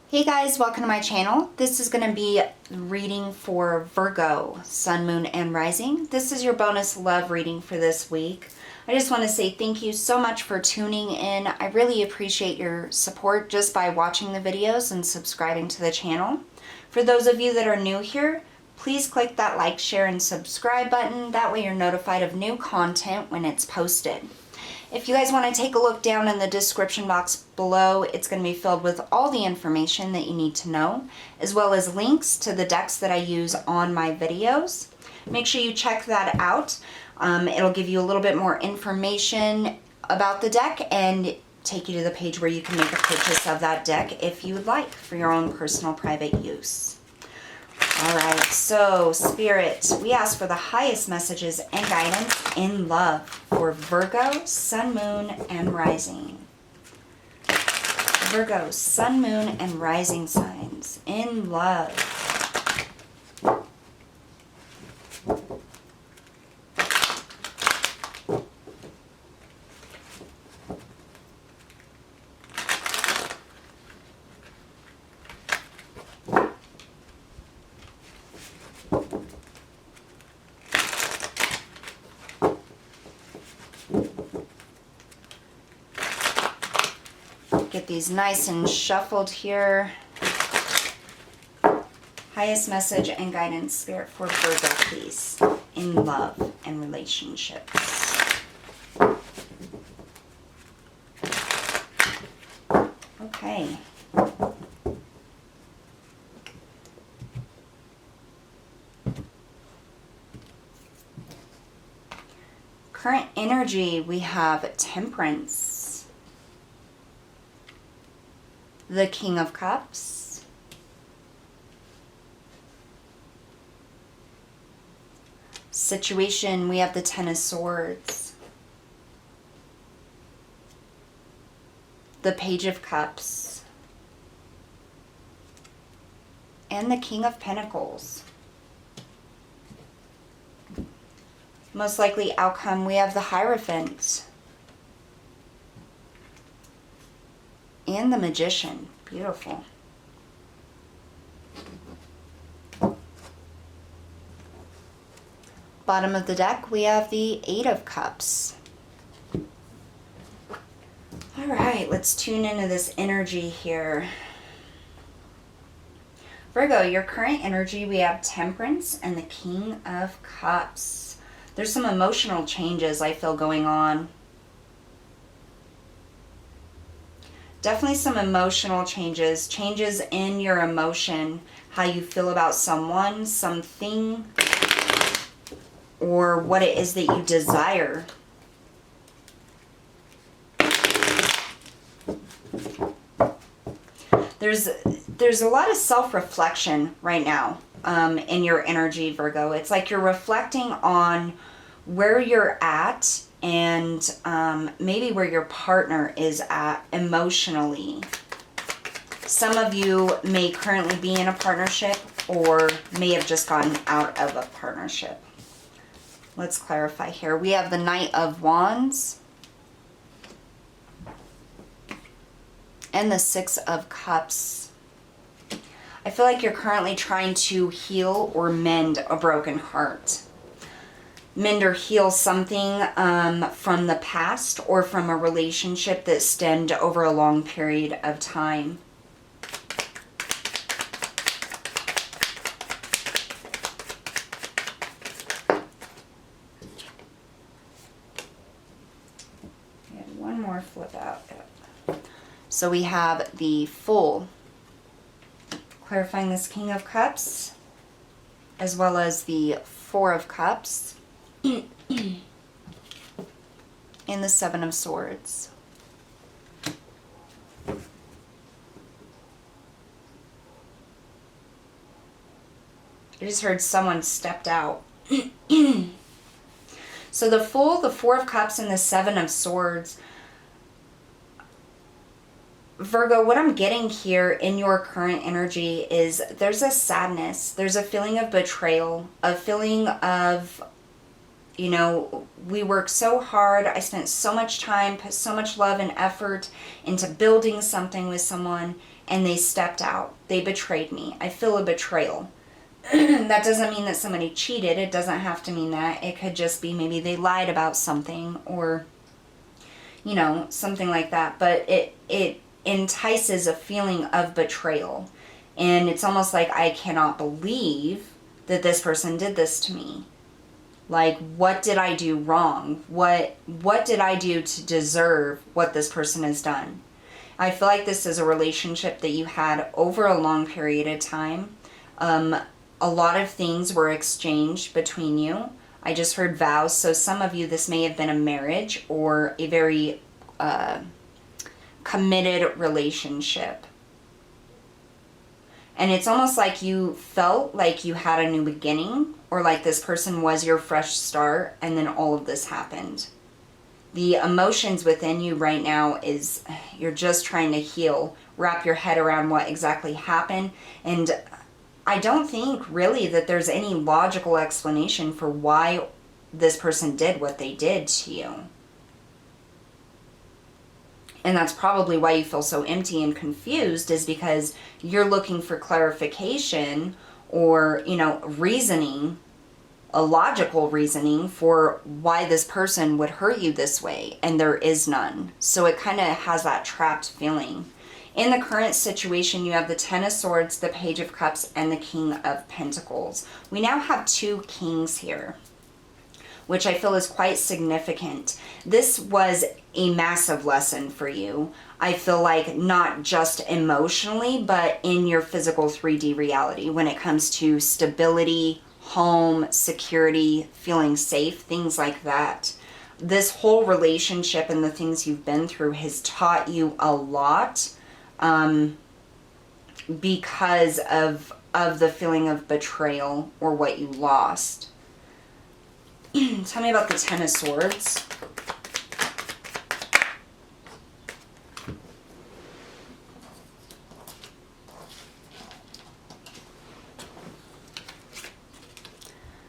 Hey guys, welcome to my channel. This is going to be reading for Virgo, Sun, Moon, and Rising. This is your bonus love reading for this week. I just want to say thank you so much for tuning in. I really appreciate your support just by watching the videos and subscribing to the channel. For those of you that are new here, please click that like, share, and subscribe button. That way you're notified of new content when it's posted. If you guys want to take a look down in the description box below, it's going to be filled with all the information that you need to know, as well as links to the decks that I use on my videos. Make sure you check that out. It'll give you a little bit more information about the deck and take you to the page where you can make a purchase of that deck if you would like for your own personal private use. Alright, so Spirit, we ask for the highest messages and guidance in love for Virgo, Sun, Moon, and Rising. Virgo, Sun, Moon, and Rising signs in love. Get these nice and shuffled here. Highest message and guidance, Spirit, for Virgo, please, in love and relationships. Okay. Current energy, we have Temperance, the King of Cups, situation, we have the Ten of Swords, the Page of Cups, and the King of Pentacles. Most likely outcome, we have the Hierophant and the Magician. Beautiful. Bottom of the deck, we have the Eight of Cups. All right, let's tune into this energy here. Virgo, your current energy, we have Temperance and the King of Cups. There's some emotional changes I feel going on. Definitely some emotional changes in your emotion, how you feel about someone, something, or what it is that you desire. There's a lot of self-reflection right now in your energy, Virgo. It's like you're reflecting on where you're at and maybe where your partner is at emotionally. Some of you may currently be in a partnership or may have just gotten out of a partnership. Let's clarify here. We have the Knight of Wands and the Six of Cups. I feel like you're currently trying to heal or mend a broken heart. Mend or heal something from the past or from a relationship that stemmed over a long period of time. And one more flip out. So we have the Fool, clarifying this King of Cups, as well as the Four of Cups. In the Seven of Swords. I just heard someone stepped out. So the Fool, the Four of Cups, and the Seven of Swords. Virgo, what I'm getting here in your current energy is there's a sadness. There's a feeling of betrayal, a feeling of, you know, we worked so hard. I spent so much time, put so much love and effort into building something with someone, and they stepped out. They betrayed me. I feel a betrayal. That doesn't mean that somebody cheated. It doesn't have to mean that. It could just be maybe they lied about something, or, you know, something like that. But it entices a feeling of betrayal. And it's almost like, I cannot believe that this person did this to me. Like, what did I do wrong? What did I do to deserve what this person has done? I feel like this is a relationship that you had over a long period of time. A lot of things were exchanged between you. I just heard vows. So some of you, this may have been a marriage or a very committed relationship. And it's almost like you felt like you had a new beginning, or like this person was your fresh start, and then all of this happened. The emotions within you right now is you're just trying to heal, wrap your head around what exactly happened. And I don't think really that there's any logical explanation for why this person did what they did to you. And that's probably why you feel so empty and confused, is because you're looking for clarification or, you know, reasoning, a logical reasoning for why this person would hurt you this way, and there is none. So it kind of has that trapped feeling. In the current situation, you have the Ten of Swords, the Page of Cups, and the King of Pentacles. We now have 2 kings here, which I feel is quite significant. This was a massive lesson for you. I feel like not just emotionally, but in your physical 3D reality when it comes to stability, home, security, feeling safe, things like that. This whole relationship and the things you've been through has taught you a lot, because of the feeling of betrayal or what you lost. Tell me about the Ten of Swords.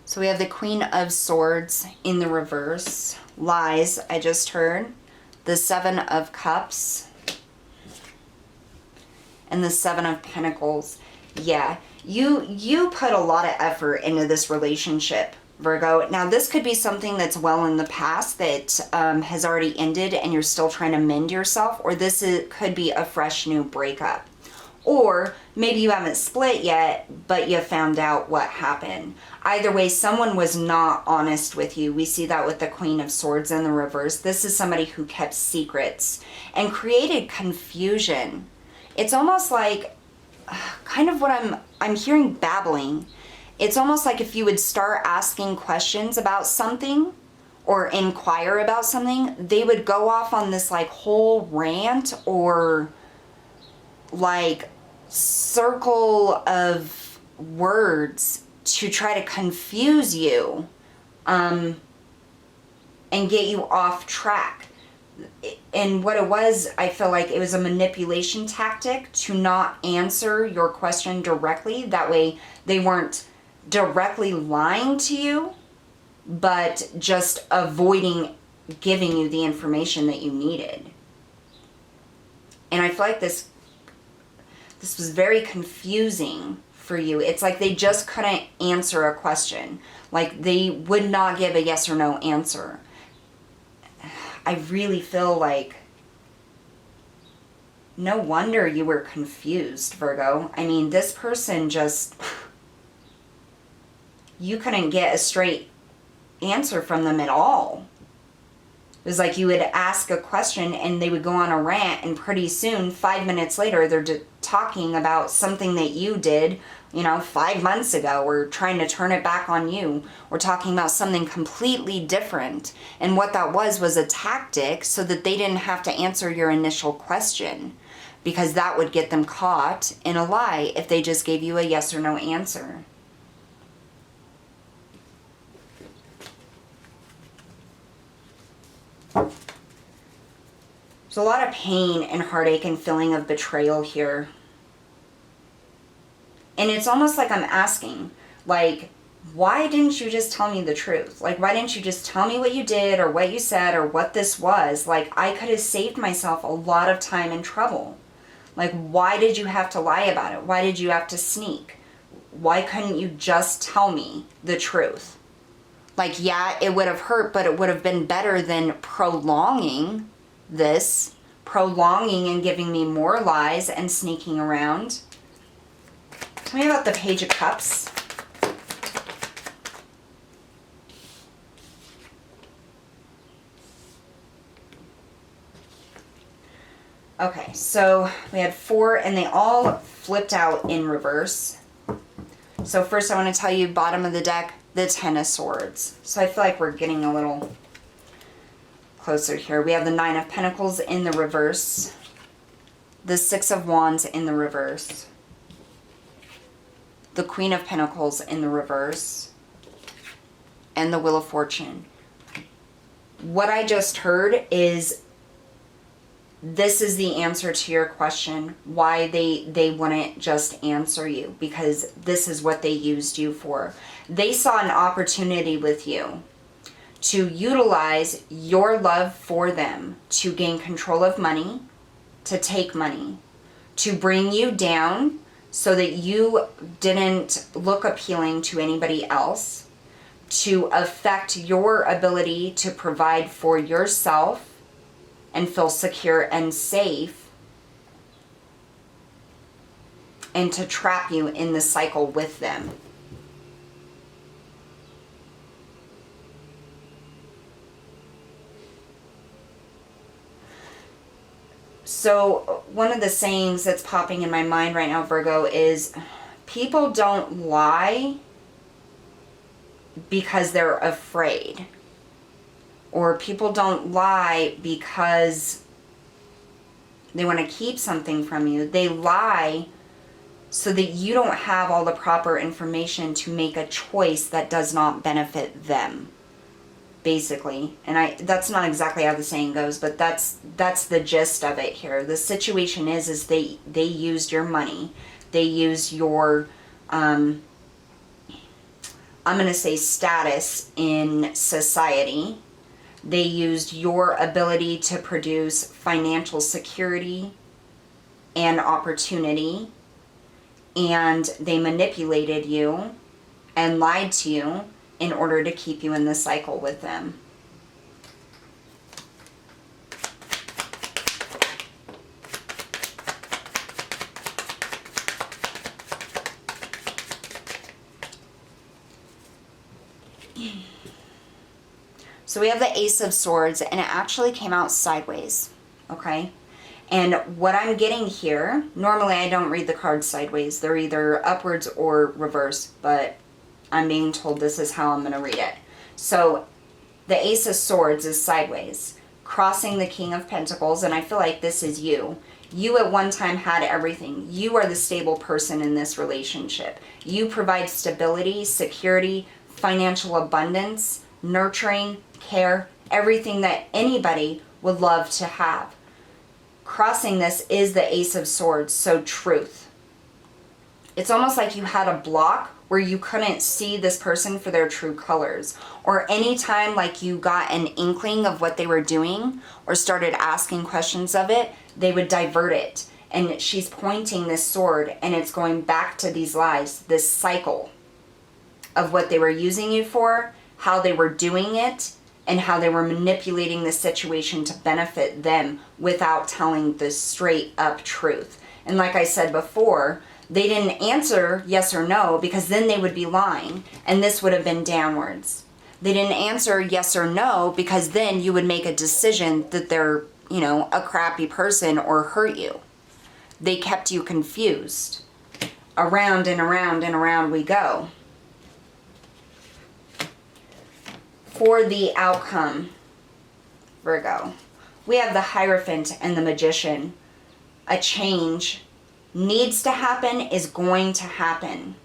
So we have the Queen of Swords in the reverse. Lies, I just heard. The Seven of Cups. And the Seven of Pentacles. Yeah, you put a lot of effort into this relationship, Virgo. Now, this could be something that's well in the past that has already ended and you're still trying to mend yourself. Or could be a fresh new breakup. Or maybe you haven't split yet, but you found out what happened. Either way, someone was not honest with you. We see that with the Queen of Swords in the reverse. This is somebody who kept secrets and created confusion. It's almost like kind of what I'm hearing babbling. It's almost like if you would start asking questions about something or inquire about something, they would go off on this like whole rant or like circle of words to try to confuse you and get you off track. And what it was, I feel like it was a manipulation tactic to not answer your question directly. That way they weren't directly lying to you, but just avoiding giving you the information that you needed. And I feel like this was very confusing for you. It's like they just couldn't answer a question. Like they would not give a yes or no answer. I really feel like no wonder you were confused, Virgo. I mean, this person just, you couldn't get a straight answer from them at all. It was like you would ask a question and they would go on a rant, and pretty soon, 5 minutes later, they're talking about something that you did, 5 months ago, or trying to turn it back on you, or talking about something completely different. And what that was a tactic so that they didn't have to answer your initial question, because that would get them caught in a lie if they just gave you a yes or no answer. There's a lot of pain and heartache and feeling of betrayal here. And it's almost like I'm asking, like, why didn't you just tell me the truth? Like, why didn't you just tell me what you did or what you said or what this was? Like, I could have saved myself a lot of time and trouble. Like, why did you have to lie about it? Why did you have to sneak? Why couldn't you just tell me the truth? Like, yeah, it would have hurt, but it would have been better than prolonging this, prolonging and giving me more lies and sneaking around. Tell me about the Page of Cups. Okay, so we had 4 and they all flipped out in reverse. So first I want to tell you, bottom of the deck, the 10 of Swords. So I feel like we're getting a little closer here. We have the 9 of Pentacles in the reverse. The 6 of Wands in the reverse. The Queen of Pentacles in the reverse. And the Wheel of Fortune. What I just heard is this is the answer to your question, why they wouldn't just answer you, because this is what they used you for. They saw an opportunity with you to utilize your love for them to gain control of money, to take money, to bring you down so that you didn't look appealing to anybody else, to affect your ability to provide for yourself and feel secure and safe, and to trap you in the cycle with them. So one of the sayings that's popping in my mind right now, Virgo, is people don't lie because they're afraid. Or people don't lie because they want to keep something from you. They lie so that you don't have all the proper information to make a choice that does not benefit them, basically. And that's not exactly how the saying goes, but that's the gist of it here. The situation is they used your money. They used your, I'm going to say, status in society. They used your ability to produce financial security and opportunity, and they manipulated you and lied to you in order to keep you in the cycle with them. So we have the Ace of Swords, and it actually came out sideways, okay? And what I'm getting here, normally I don't read the cards sideways. They're either upwards or reverse, but I'm being told this is how I'm going to read it. So the Ace of Swords is sideways, crossing the King of Pentacles, and I feel like this is you. You at one time had everything. You are the stable person in this relationship. You provide stability, security, financial abundance, nurturing, care, everything that anybody would love to have. Crossing this is the Ace of Swords, so truth. It's almost like you had a block where you couldn't see this person for their true colors. Or anytime like you got an inkling of what they were doing or started asking questions of it, they would divert it. And she's pointing this sword and it's going back to these lies, this cycle of what they were using you for, how they were doing it, and how they were manipulating the situation to benefit them without telling the straight up truth. And like I said before, they didn't answer yes or no because then they would be lying and this would have been downwards. They didn't answer yes or no because then you would make a decision that they're, you know, a crappy person or hurt you. They kept you confused. Around and around and around we go. For the outcome, Virgo, we have the Hierophant and the Magician. A change needs to happen, is going to happen.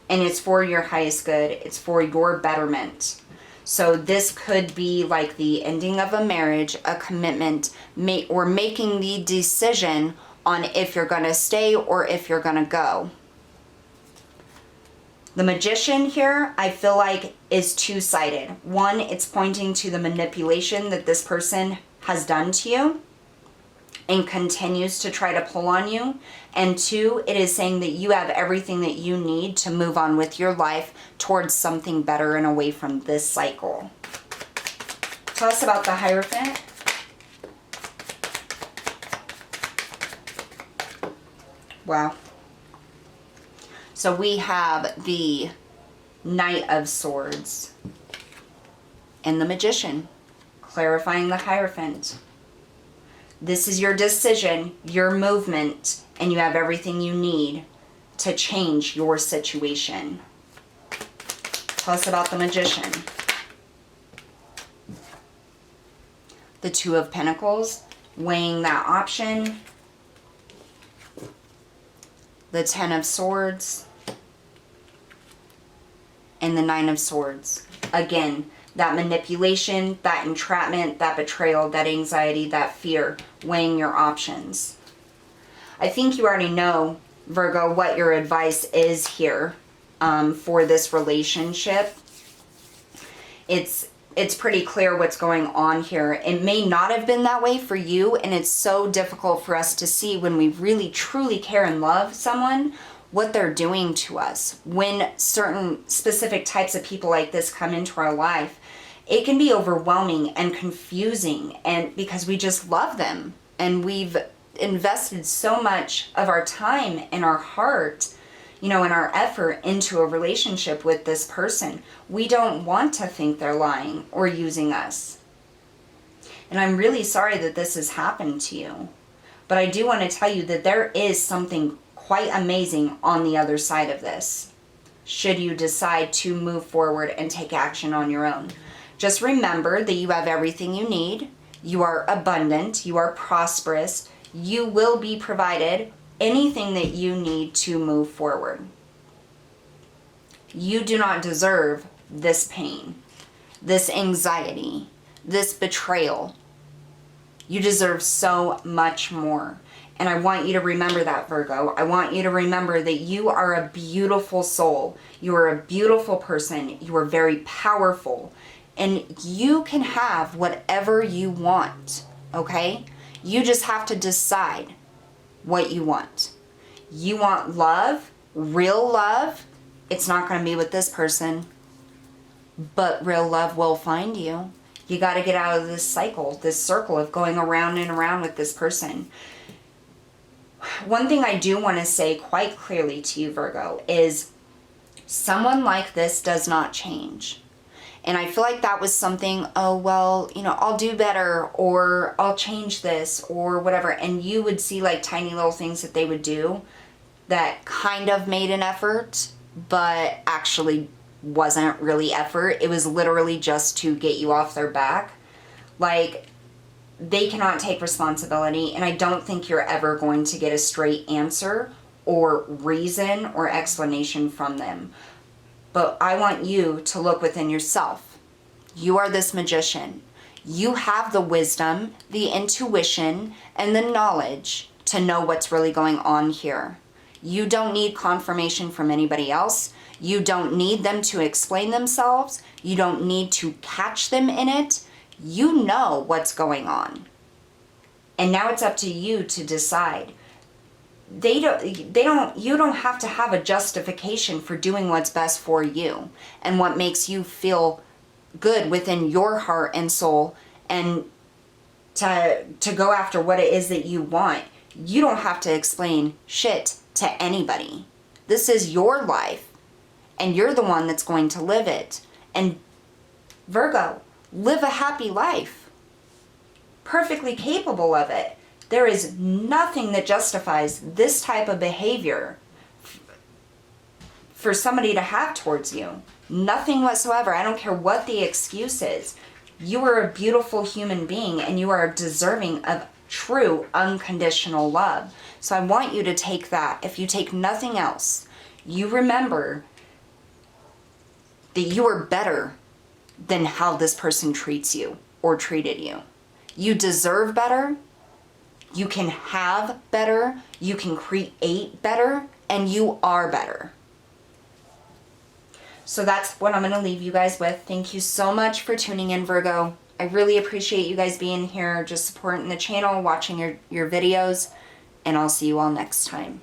And it's for your highest good. It's for your betterment. So this could be like the ending of a marriage, a commitment, or making the decision on if you're going to stay or if you're going to go. The Magician here, I feel like, is two-sided. One, it's pointing to the manipulation that this person has done to you. and continues to try to pull on you. And 2, it is saying that you have everything that you need to move on with your life towards something better and away from this cycle. Tell us about the Hierophant. Wow. So we have the Knight of Swords and the Magician, clarifying the Hierophant. This is your decision, your movement, and you have everything you need to change your situation. Tell us about the Magician. The 2 of Pentacles, weighing that option. The 10 of Swords. And the 9 of Swords. Again, that manipulation, that entrapment, that betrayal, that anxiety, that fear, weighing your options. I think you already know, Virgo, what your advice is here for this relationship. It's pretty clear what's going on here. It may not have been that way for you, and it's so difficult for us to see when we really truly care and love someone what they're doing to us. When certain specific types of people like this come into our life, it can be overwhelming and confusing, and because we just love them and we've invested so much of our time and our heart, you know, and our effort into a relationship with this person. We don't want to think they're lying or using us. And I'm really sorry that this has happened to you. But I do want to tell you that there is something quite amazing on the other side of this, should you decide to move forward and take action on your own. Just remember that you have everything you need. You are abundant. You are prosperous. You will be provided anything that you need to move forward. You do not deserve this pain, this anxiety, this betrayal. You deserve so much more. And I want you to remember that, Virgo. I want you to remember that you are a beautiful soul. You are a beautiful person. You are very powerful. And you can have whatever you want, okay? You just have to decide what you want. You want love, real love. It's not going to be with this person, but real love will find you. You got to get out of this cycle, this circle of going around and around with this person. One thing I do want to say quite clearly to you, Virgo, is someone like this does not change. And I feel like that was something, oh, well, you know, I'll do better, or I'll change this, or whatever. And you would see like tiny little things that they would do that kind of made an effort, but actually wasn't really effort. It was literally just to get you off their back. Like, they cannot take responsibility, and I don't think you're ever going to get a straight answer or reason or explanation from them. But I want you to look within yourself. You are this magician. You have the wisdom, the intuition, and the knowledge to know what's really going on here. You don't need confirmation from anybody else. You don't need them to explain themselves. You don't need to catch them in it. You know what's going on. And now it's up to you to decide. You don't have to have a justification for doing what's best for you and what makes you feel good within your heart and soul, and to go after what it is that you want. You don't have to explain shit to anybody. This is your life, and you're the one that's going to live it. And Virgo, live a happy life. Perfectly capable of it. There is nothing that justifies this type of behavior for somebody to have towards you. Nothing whatsoever. I don't care what the excuse is. You are a beautiful human being, and you are deserving of true unconditional love. So I want you to take that. If you take nothing else, you remember that you are better than how this person treats you or treated you. You deserve better. You can have better. You can create better. And you are better. So that's what I'm going to leave you guys with. Thank you so much for tuning in, Virgo. I really appreciate you guys being here, just supporting the channel, watching your videos, and I'll see you all next time.